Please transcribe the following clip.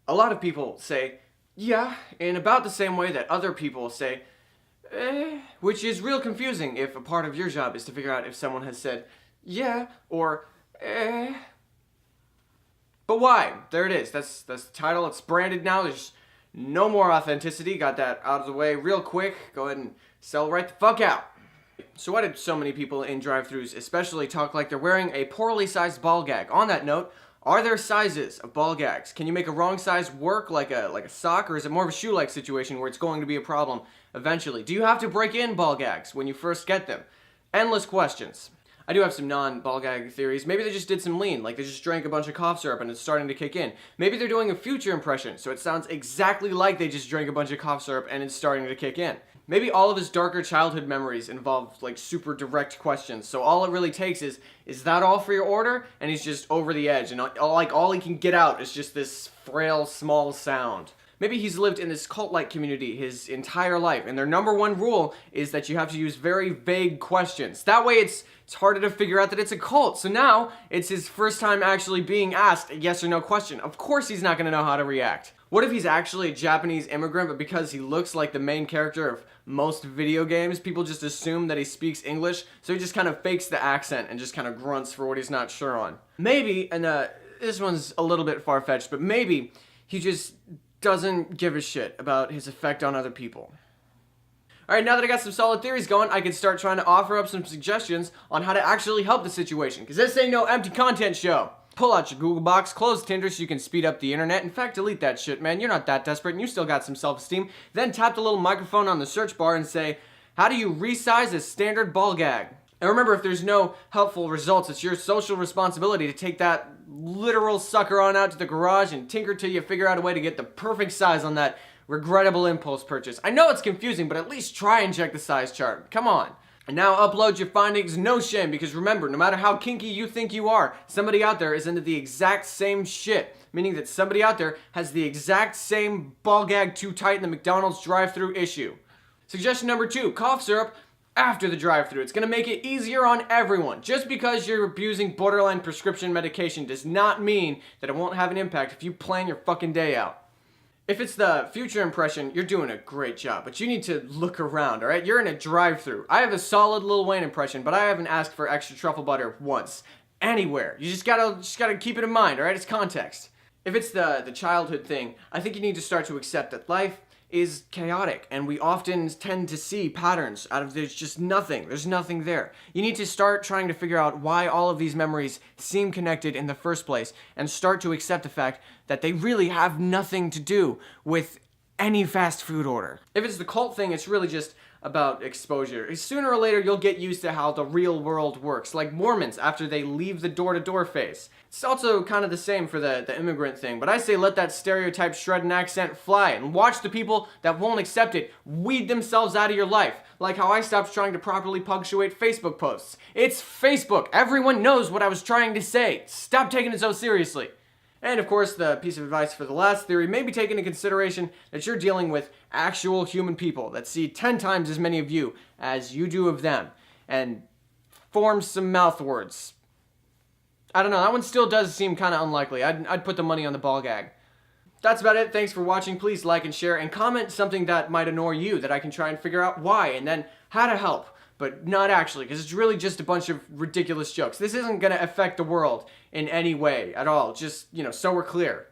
A lot of people say, yeah, in about the same way that other people say, which is real confusing if a part of your job is to figure out if someone has said, yeah, or, eh. But why? There it is. That's the title. It's branded now. There's no more authenticity. Got that out of the way real quick. Go ahead and sell right the fuck out. So why did so many people in drive-thrus especially talk like they're wearing a poorly sized ball gag? On that note, are there sizes of ball gags? Can you make a wrong size work like a sock, or is it more of a shoe-like situation where it's going to be a problem eventually? Do you have to break in ball gags when you first get them? Endless questions. I do have some non-ball gag theories. Maybe they just did some lean, like they just drank a bunch of cough syrup and it's starting to kick in. Maybe they're doing a future impression, so it sounds exactly like they just drank a bunch of cough syrup and it's starting to kick in. Maybe all of his darker childhood memories involve like super direct questions, so all it really takes is that all for your order? And he's just over the edge, and all he can get out is just this frail, small sound. Maybe he's lived in this cult-like community his entire life, and their number one rule is that you have to use very vague questions. That way it's harder to figure out that it's a cult. So now it's his first time actually being asked a yes or no question. Of course he's not going to know how to react. What if he's actually a Japanese immigrant, but because he looks like the main character of most video games, people just assume that he speaks English, so he just kind of fakes the accent and just kind of grunts for what he's not sure on. Maybe, and this one's a little bit far-fetched, but maybe he just doesn't give a shit about his effect on other people. Alright, now that I got some solid theories going, I can start trying to offer up some suggestions on how to actually help the situation, because this ain't no empty content show. Pull out your Google box, close Tinder so you can speed up the internet. In fact, delete that shit, man. You're not that desperate and you still got some self-esteem. Then tap the little microphone on the search bar and say, how do you resize a standard ball gag? And remember, if there's no helpful results, it's your social responsibility to take that literal sucker on out to the garage and tinker till you figure out a way to get the perfect size on that regrettable impulse purchase. I know it's confusing, but at least try and check the size chart. Come on. And now upload your findings, no shame, because remember, no matter how kinky you think you are, somebody out there is into the exact same shit. Meaning that somebody out there has the exact same ball gag too tight in the McDonald's drive-thru issue. Suggestion number 2, cough syrup after the drive-thru. It's gonna make it easier on everyone. Just because you're abusing borderline prescription medication does not mean that it won't have an impact if you plan your fucking day out. If it's the future impression, you're doing a great job, but you need to look around, alright? You're in a drive-thru. I have a solid Lil Wayne impression, but I haven't asked for extra truffle butter once. Anywhere. You just gotta keep it in mind, alright? It's context. If it's the childhood thing, I think you need to start to accept that life is chaotic, and we often tend to see patterns out of there's just nothing. There's nothing there. You need to start trying to figure out why all of these memories seem connected in the first place, and start to accept the fact that they really have nothing to do with any fast food order. If it's the cult thing, it's really just about exposure. Sooner or later, you'll get used to how the real world works, like Mormons after they leave the door-to-door phase. It's also kind of the same for the immigrant thing, but I say let that stereotype shred and accent fly and watch the people that won't accept it weed themselves out of your life, like how I stopped trying to properly punctuate Facebook posts. It's Facebook. Everyone knows what I was trying to say. Stop taking it so seriously. And of course, the piece of advice for the last theory may be taken into consideration that you're dealing with actual human people that see 10 times as many of you as you do of them, and form some mouth words. I don't know, that one still does seem kind of unlikely. I'd put the money on the ball gag. That's about it. Thanks for watching. Please like and share, and comment something that might annoy you that I can try and figure out why, and then how to help. But not actually, because it's really just a bunch of ridiculous jokes. This isn't going to affect the world in any way at all, just, so we're clear.